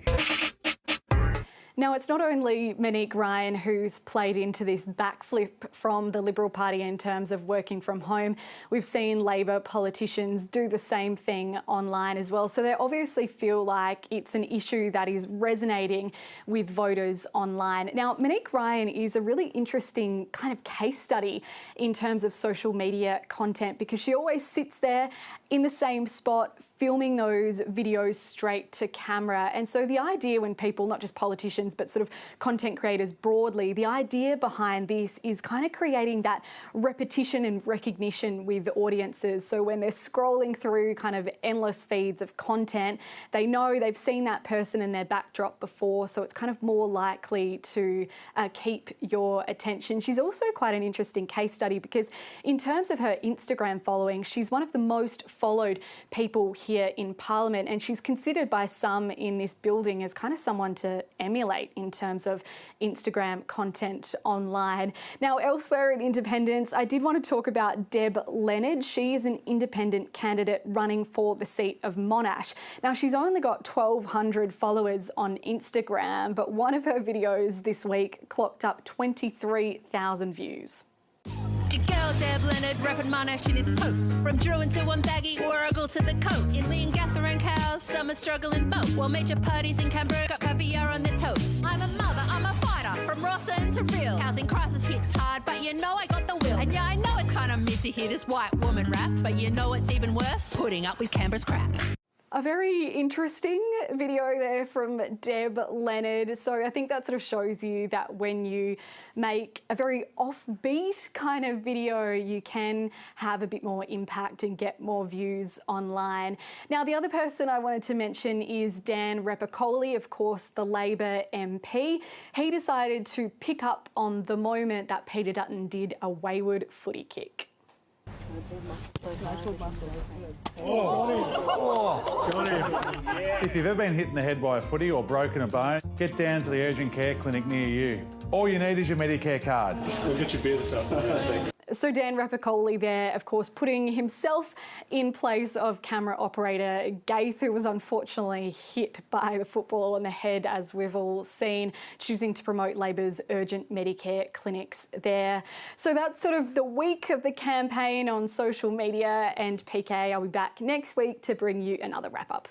Now, it's not only Monique Ryan who's played into this backflip from the Liberal Party in terms of working from home. We've seen Labor politicians do the same thing online as well. So they obviously feel like it's an issue that is resonating with voters online. Now, Monique Ryan is a really interesting kind of case study in terms of social media content because she always sits there in the same spot, filming those videos straight to camera. And so the idea when people, not just politicians, but sort of content creators broadly, the idea behind this is kind of creating that repetition and recognition with audiences. So when they're scrolling through kind of endless feeds of content, they know they've seen that person in their backdrop before, so it's kind of more likely to keep your attention. She's also quite an interesting case study because in terms of her Instagram following, she's one of the most followed people here in Parliament, and she's considered by some in this building as kind of someone to emulate in terms of Instagram content online. Now, elsewhere in independence, I did want to talk about Deb Leonard. She is an independent candidate running for the seat of Monash. Now, she's only got 1,200 followers on Instagram, but one of her videos this week clocked up 23,000 views. The girl Deb Leonard repping Monash in his post. From Druin to Wonthaggi, Warrigal to the coast. In Leongatha and Cows, some are struggling both. While major parties in Canberra got caviar on their toast. I'm a mother, I'm a fighter, from Rossa into Real. Housing crisis hits hard, but you know I got the will. And yeah, I know it's kind of mid to hear this white woman rap, but you know what's even worse? Putting up with Canberra's crap. A very interesting video there from Deb Leonard. So I think that sort of shows you that when you make a very offbeat kind of video, you can have a bit more impact and get more views online. Now, the other person I wanted to mention is Dan Repicoli, of course, the Labor MP. He decided to pick up on the moment that Peter Dutton did a wayward footy kick. If you've ever been hit in the head by a footy or broken a bone, get down to the urgent care clinic near you. All you need is your Medicare card. We'll get your beer this afternoon. Thanks. So Dan Repicoli there, of course, putting himself in place of camera operator Gaith, who was unfortunately hit by the football on the head, as we've all seen, choosing to promote Labor's urgent Medicare clinics there. So that's sort of the week of the campaign on social media, and PK, I'll be back next week to bring you another wrap-up.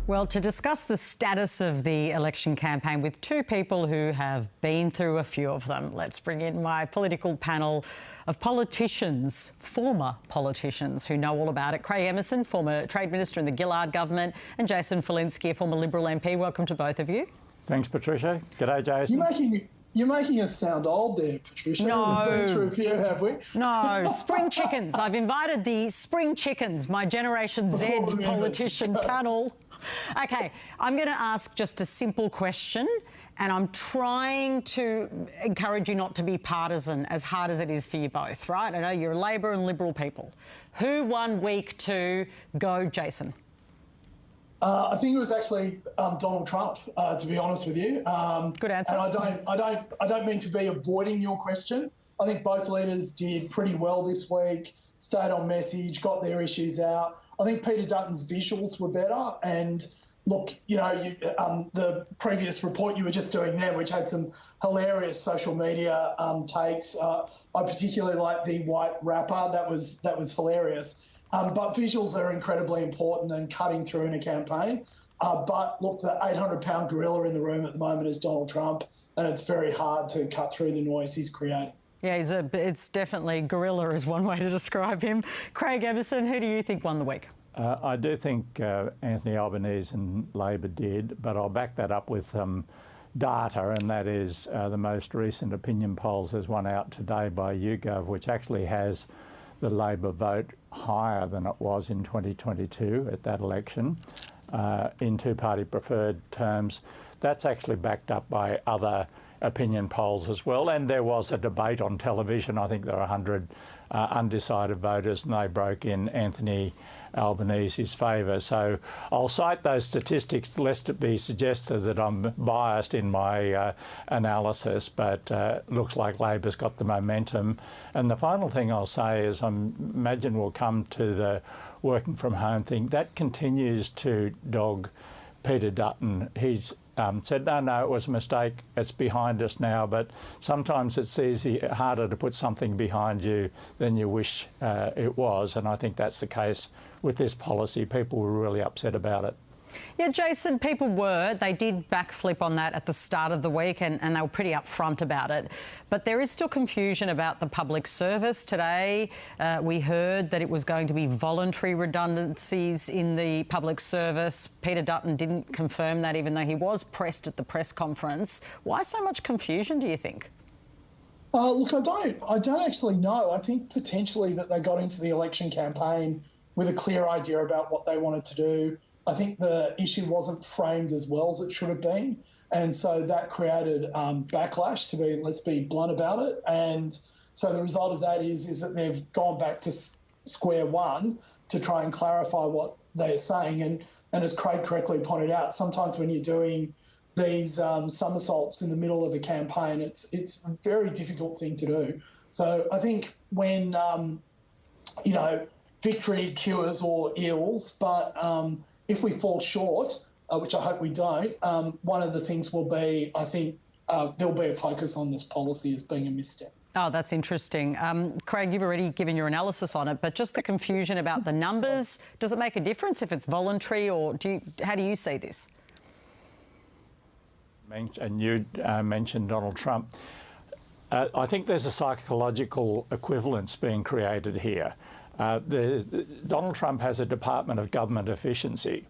Well, to discuss the status of the election campaign with two people who have been through a few of them, let's bring in my political panel of politicians, former politicians who know all about it. Craig Emerson, former Trade Minister in the Gillard government, and Jason Falinski, a former Liberal MP. Welcome to both of you. Thanks, Patricia. G'day, Jason. You're making us sound old there, Patricia. No. We've been through a few, have we? No, spring chickens. I've invited the spring chickens, my Generation Z politician panel. Okay, I'm going to ask just a simple question, and I'm trying to encourage you not to be partisan, as hard as it is for you both, right? I know you're Labor and Liberal people. Who won week 2? Go, Jason. I think it was actually Donald Trump, to be honest with you. Good answer. And I don't mean to be avoiding your question. I think both leaders did pretty well this week, stayed on message, got their issues out. I think Peter Dutton's visuals were better. And look, you know, the previous report you were just doing there, which had some hilarious social media takes. I particularly like the white rapper. That was hilarious. But visuals are incredibly important and cutting through in a campaign. But look, the 800-pound gorilla in the room at the moment is Donald Trump, and it's very hard to cut through the noise he's creating. Yeah, it's definitely gorilla is one way to describe him. Craig Emerson, who do you think won the week? I do think Anthony Albanese and Labor did, but I'll back that up with data, and that is the most recent opinion polls. There's one out today by YouGov, which actually has the Labor vote higher than it was in 2022 at that election in two-party preferred terms. That's actually backed up by other opinion polls as well, and there was a debate on television. I think there were 100 undecided voters, and they broke in Anthony Albanese's favour. So I'll cite those statistics lest it be suggested that I'm biased in my analysis, but looks like Labor's got the momentum. And the final thing I'll say is I imagine we'll come to the working from home thing. That continues to dog Peter Dutton. He's said, no, it was a mistake, it's behind us now, but sometimes it's harder to put something behind you than you wish it was, and I think that's the case with this policy. People were really upset about it. Yeah, Jason, people they did backflip on that at the start of the week and they were pretty upfront about it. But there is still confusion about the public service. Today we heard that it was going to be voluntary redundancies in the public service. Peter Dutton didn't confirm that, even though he was pressed at the press conference. Why so much confusion, do you think? Look, I don't actually know. I think potentially that they got into the election campaign with a clear idea about what they wanted to do. I think the issue wasn't framed as well as it should have been. And so that created backlash, let's be blunt about it. And so the result of that is that they've gone back to square one to try and clarify what they're saying. And as Craig correctly pointed out, sometimes when you're doing these somersaults in the middle of a campaign, it's a very difficult thing to do. So I think when, victory cures all ills, but if we fall short, which I hope we don't, one of the things will be, I think, there'll be a focus on this policy as being a misstep. Oh, that's interesting. Craig, you've already given your analysis on it, but just the confusion about the numbers, does it make a difference if it's voluntary, or how do you see this? And you mentioned Donald Trump. I think there's a psychological equivalence being created here. Donald Trump has a Department of Government Efficiency.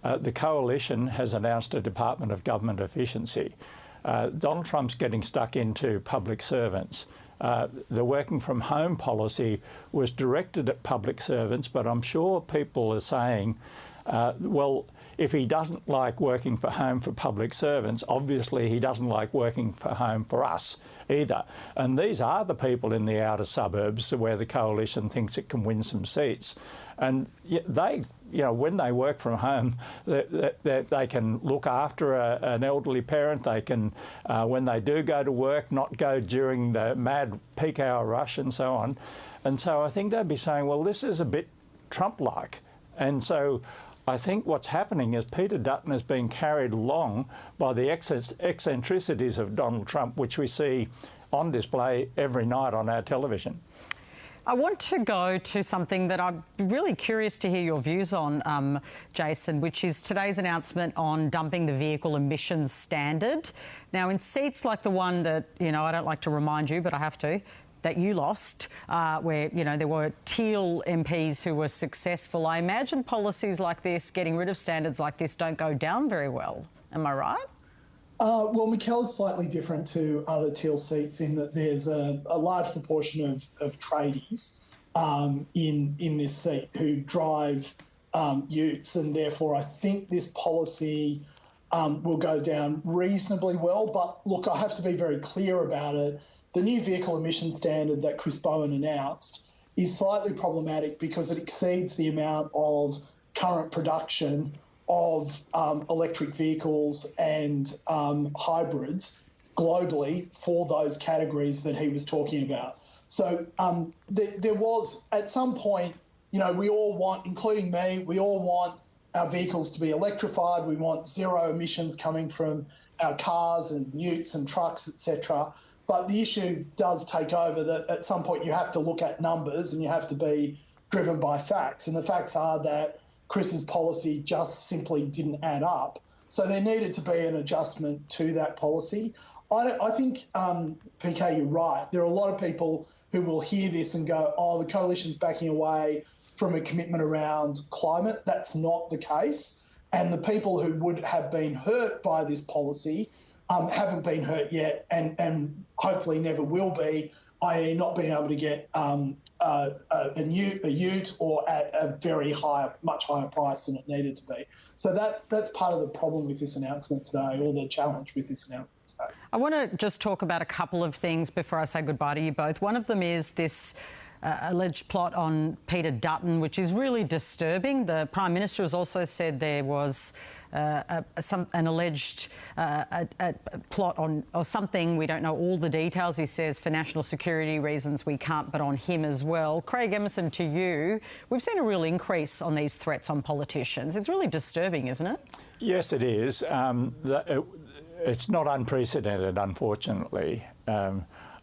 The Coalition has announced a Department of Government Efficiency. Donald Trump's getting stuck into public servants. The working from home policy was directed at public servants, but I'm sure people are saying, well, if he doesn't like working for home for public servants, obviously he doesn't like working for home for us either. And these are the people in the outer suburbs where the Coalition thinks it can win some seats. And they, when they work from home, they can look after an elderly parent. They can, when they do go to work, not go during the mad peak hour rush and so on. And so I think they'd be saying, well, this is a bit Trump-like. And so I think what's happening is Peter Dutton is being carried along by the eccentricities of Donald Trump, which we see on display every night on our television. I want to go to something that I'm really curious to hear your views on, Jason, which is today's announcement on dumping the vehicle emissions standard. Now, in seats like the one that, I don't like to remind you, but I have to, that you lost, where, there were Teal MPs who were successful. I imagine policies like this, getting rid of standards like this, don't go down very well. Am I right? Well, Mikel is slightly different to other Teal seats in that there's a large proportion of tradies in this seat who drive utes, and therefore I think this policy will go down reasonably well. But look, I have to be very clear about it. The new vehicle emission standard that Chris Bowen announced is slightly problematic because it exceeds the amount of current production of electric vehicles and hybrids globally for those categories that he was talking about. So there was, at some point, we all want, including me, we all want our vehicles to be electrified. We want zero emissions coming from our cars and utes and trucks, etc. But the issue does take over that at some point you have to look at numbers and you have to be driven by facts. And the facts are that Chris's policy just simply didn't add up. So there needed to be an adjustment to that policy. I think, PK, you're right. There are a lot of people who will hear this and go, oh, the coalition's backing away from a commitment around climate. That's not the case. And the people who would have been hurt by this policy haven't been hurt yet and hopefully never will be, i.e. not being able to get a ute or at a very high, much higher price than it needed to be. So that's part of the problem with this announcement today, or the challenge with this announcement today. I want to just talk about a couple of things before I say goodbye to you both. One of them is this alleged plot on Peter Dutton, which is really disturbing. The Prime Minister has also said there was an alleged plot on, or something, we don't know all the details, he says, for national security reasons we can't, but on him as well. Craig Emerson, to you, we've seen a real increase on these threats on politicians. It's really disturbing, isn't it? Yes, it is. It's not unprecedented, unfortunately.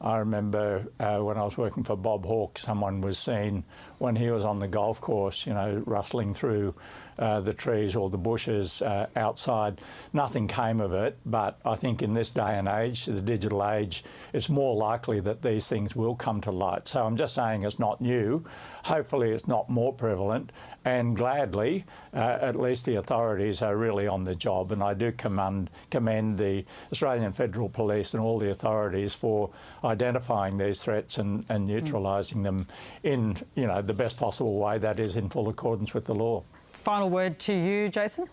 I remember when I was working for Bob Hawke, someone was seen when he was on the golf course, you know, rustling through the trees or the bushes outside. Nothing came of it, but I think in this day and age, the digital age, it's more likely that these things will come to light. So I'm just saying it's not new. Hopefully it's not more prevalent, and gladly, at least the authorities are really on the job, and I do commend the Australian Federal Police and all the authorities for identifying these threats and neutralising them in, you know, the best possible way, that is in full accordance with the law. Final word to you, Jason.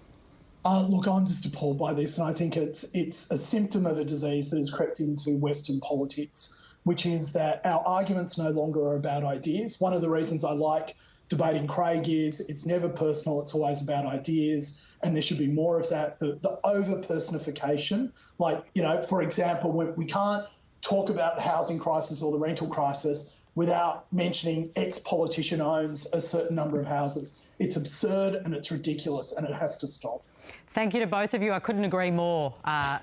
Look, I'm just appalled by this, and I think it's a symptom of a disease that has crept into Western politics, which is that our arguments no longer are about ideas. One of the reasons I like debating Craig is it's never personal, it's always about ideas, and there should be more of that. The over-personification, like, you know, for example, we can't talk about the housing crisis or the rental crisis without mentioning ex-politician owns a certain number of houses. It's absurd and it's ridiculous, and it has to stop. Thank you to both of you. I couldn't agree more.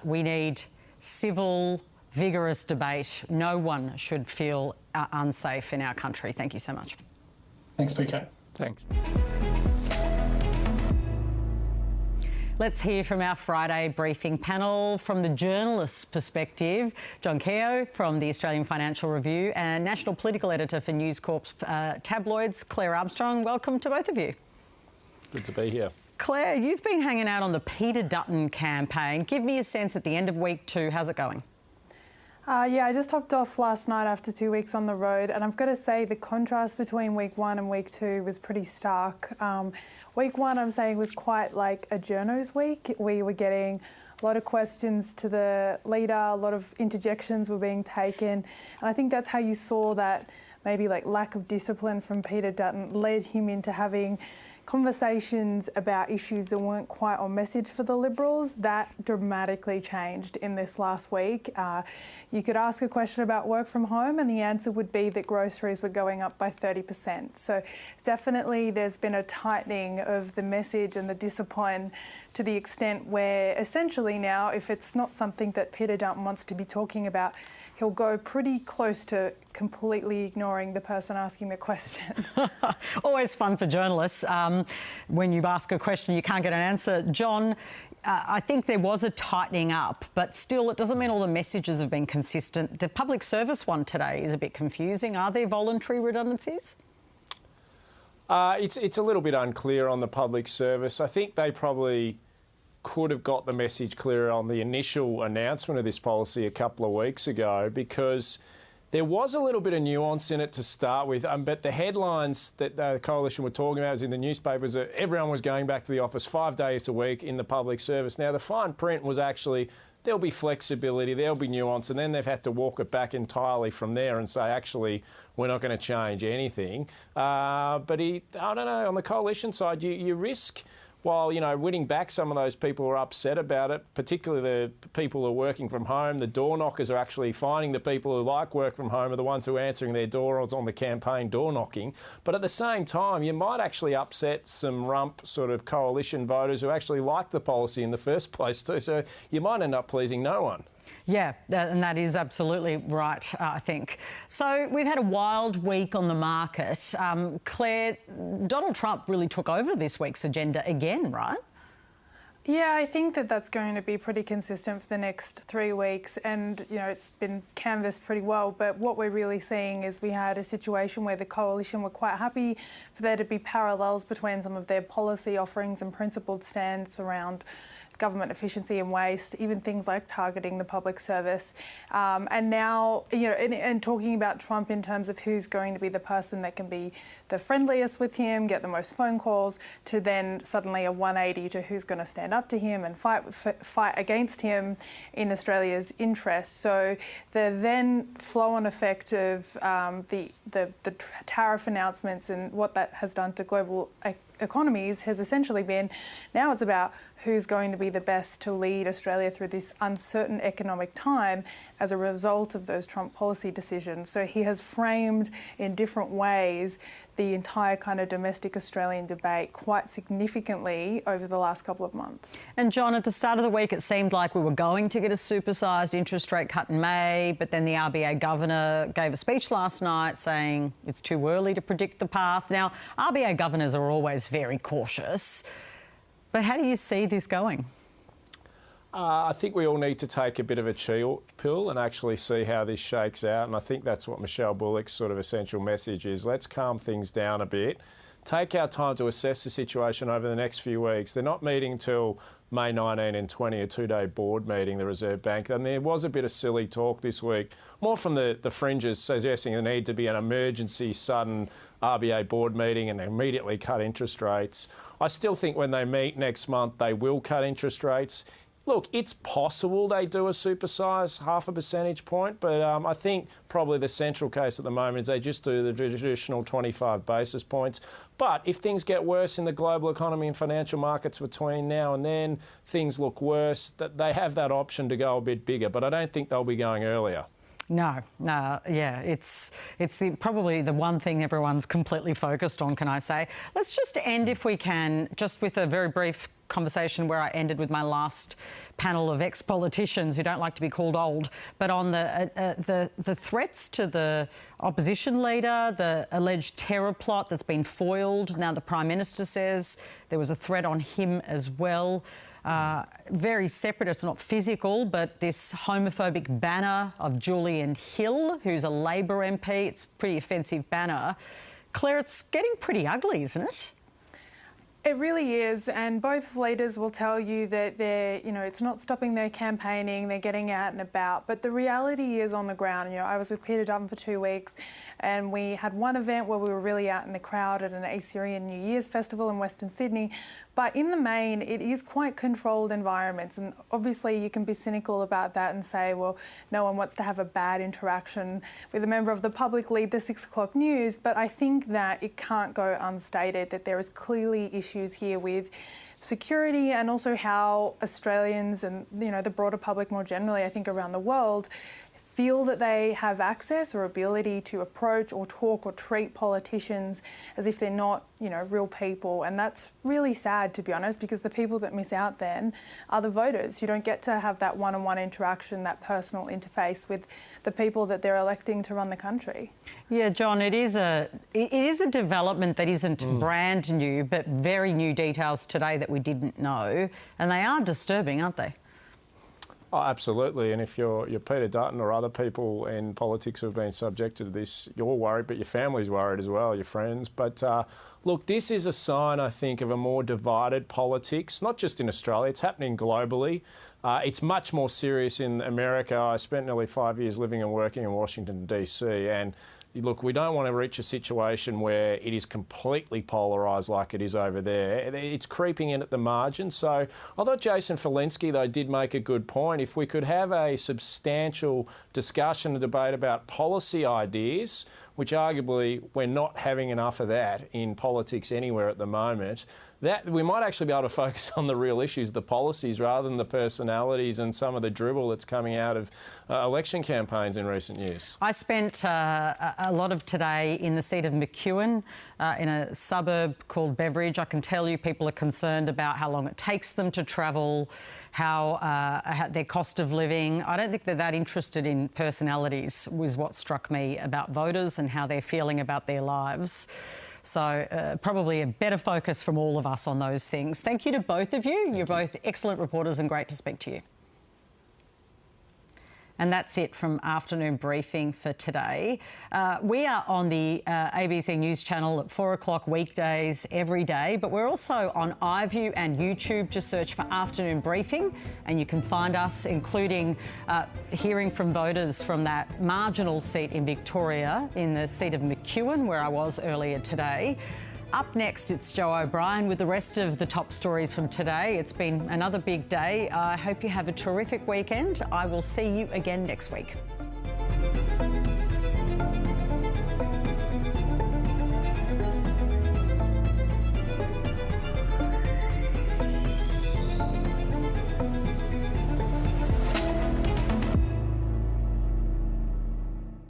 We need civil, vigorous debate. No one should feel unsafe in our country. Thank you so much. Thanks, PK. Thanks. Let's hear from our Friday briefing panel. From the journalist's perspective, John Keogh from the Australian Financial Review and National Political Editor for News Corp's tabloids, Claire Armstrong. Welcome to both of you. Good to be here. Claire, you've been hanging out on the Peter Dutton campaign. Give me a sense at the end of week 2, how's it going? Yeah, I just hopped off last night after 2 weeks on the road, and I've got to say the contrast between week 1 and week 2 was pretty stark. Week 1, I'm saying, was quite like a journo's week. We were getting a lot of questions to the leader, a lot of interjections were being taken, and I think that's how you saw that maybe like lack of discipline from Peter Dutton led him into having conversations about issues that weren't quite on message for the Liberals. That dramatically changed in this last week. You could ask a question about work from home and the answer would be that groceries were going up by 30%. So definitely there's been a tightening of the message and the discipline to the extent where essentially now, if it's not something that Peter Dutton wants to be talking about, he'll go pretty close to completely ignoring the person asking the question. Always fun for journalists. When you ask a question, you can't get an answer. John, I think there was a tightening up, but still it doesn't mean all the messages have been consistent. The public service one today is a bit confusing. Are there voluntary redundancies? It's a little bit unclear on the public service. I think they probably could have got the message clearer on the initial announcement of this policy a couple of weeks ago, because there was a little bit of nuance in it to start with, but the headlines that the coalition were talking about was in the newspapers that everyone was going back to the office 5 days a week in the public service. Now, the fine print was actually there'll be flexibility, there'll be nuance, and then they've had to walk it back entirely from there and say, actually, we're not going to change anything. But I don't know, on the coalition side, you risk, while, you know, winning back some of those people who are upset about it, particularly the people who are working from home. The door knockers are actually finding the people who like work from home are the ones who are answering their doors on the campaign door knocking. But at the same time, you might actually upset some rump sort of coalition voters who actually like the policy in the first place too. So you might end up pleasing no one. Yeah, and that is absolutely right, I think. So we've had a wild week on the market. Claire, Donald Trump really took over this week's agenda again, right? Yeah, I think that that's going to be pretty consistent for the next 3 weeks, and it's been canvassed pretty well. But what we're really seeing is we had a situation where the coalition were quite happy for there to be parallels between some of their policy offerings and principled stands around government efficiency and waste, even things like targeting the public service. And now, and talking about Trump in terms of who's going to be the person that can be the friendliest with him, get the most phone calls, to then suddenly a 180 to who's going to stand up to him and fight against him in Australia's interest. So the then flow-on effect of the tariff announcements and what that has done to global economies has essentially been, now it's about who's going to be the best to lead Australia through this uncertain economic time as a result of those Trump policy decisions. So he has framed in different ways the entire kind of domestic Australian debate quite significantly over the last couple of months. And John, at the start of the week, it seemed like we were going to get a supersised interest rate cut in May, but then the RBA governor gave a speech last night saying it's too early to predict the path. Now, RBA governors are always very cautious, but how do you see this going? I think we all need to take a bit of a chill pill and actually see how this shakes out. And I think that's what Michelle Bullock's sort of essential message is. Let's calm things down a bit. Take our time to assess the situation over the next few weeks. They're not meeting until May 19 and 20, a two-day board meeting, the Reserve Bank. And there was a bit of silly talk this week, more from the fringes, suggesting there need to be an emergency, sudden RBA board meeting and immediately cut interest rates. I still think when they meet next month, they will cut interest rates. Look, it's possible they do a supersize 0.5 percentage point, but I think probably the central case at the moment is they just do the traditional 25 basis points. But if things get worse in the global economy and financial markets between now and then, things look worse, that they have that option to go a bit bigger. But I don't think they'll be going earlier. No, yeah, it's probably the one thing everyone's completely focused on, can I say. Let's just end, if we can, just with a very brief conversation where I ended with my last panel of ex-politicians who don't like to be called old, but on the threats to the opposition leader, the alleged terror plot that's been foiled. Now the Prime Minister says there was a threat on him as well. Very separate, it's not physical, but this homophobic banner of Julian Hill, who's a Labor MP, it's a pretty offensive banner. Claire, it's getting pretty ugly, isn't it? It really is, and both leaders will tell you that it's not stopping their campaigning, they're getting out and about, but the reality is on the ground. I was with Peter Dutton for 2 weeks, and we had one event where we were really out in the crowd at an Assyrian New Year's festival in Western Sydney, but in the main, it is quite controlled environments, and obviously you can be cynical about that and say, well, no one wants to have a bad interaction with a member of the public lead the 6 o'clock news, but I think that it can't go unstated that there is clearly issues here with security and also how Australians and the broader public more generally, I think around the world, feel that they have access or ability to approach or talk or treat politicians as if they're not, real people. And that's really sad, to be honest, because the people that miss out then are the voters who don't get to have that one-on-one interaction, that personal interface with the people that they're electing to run the country. Yeah, John, it is a development that isn't brand new, but very new details today that we didn't know. And they are disturbing, aren't they? Oh, absolutely. And if you're Peter Dutton or other people in politics who have been subjected to this, you're worried, but your family's worried as well, your friends. But look, this is a sign, I think, of a more divided politics, not just in Australia, it's happening globally. It's much more serious in America. I spent nearly 5 years living and working in Washington, D.C. and look, we don't want to reach a situation where it is completely polarised like it is over there. It's creeping in at the margin. So I thought Jason Falinski, though, did make a good point. If we could have a substantial discussion and debate about policy ideas, which arguably we're not having enough of that in politics anywhere at the moment, that we might actually be able to focus on the real issues, the policies, rather than the personalities and some of the dribble that's coming out of election campaigns in recent years. I spent a lot of today in the seat of McEwen in a suburb called Beveridge. I can tell you people are concerned about how long it takes them to travel, how their cost of living. I don't think they're that interested in personalities, was what struck me about voters and how they're feeling about their lives. So probably a better focus from all of us on those things. Thank you to both of you. You're both excellent reporters and great to speak to you. And that's it from Afternoon Briefing for today. We are on the ABC News channel at 4 o'clock weekdays every day, but we're also on iView and YouTube. Just search for Afternoon Briefing and you can find us, including hearing from voters from that marginal seat in Victoria, in the seat of McEwen, where I was earlier today. Up next, it's Joe O'Brien with the rest of the top stories from today. It's been another big day. I hope you have a terrific weekend. I will see you again next week.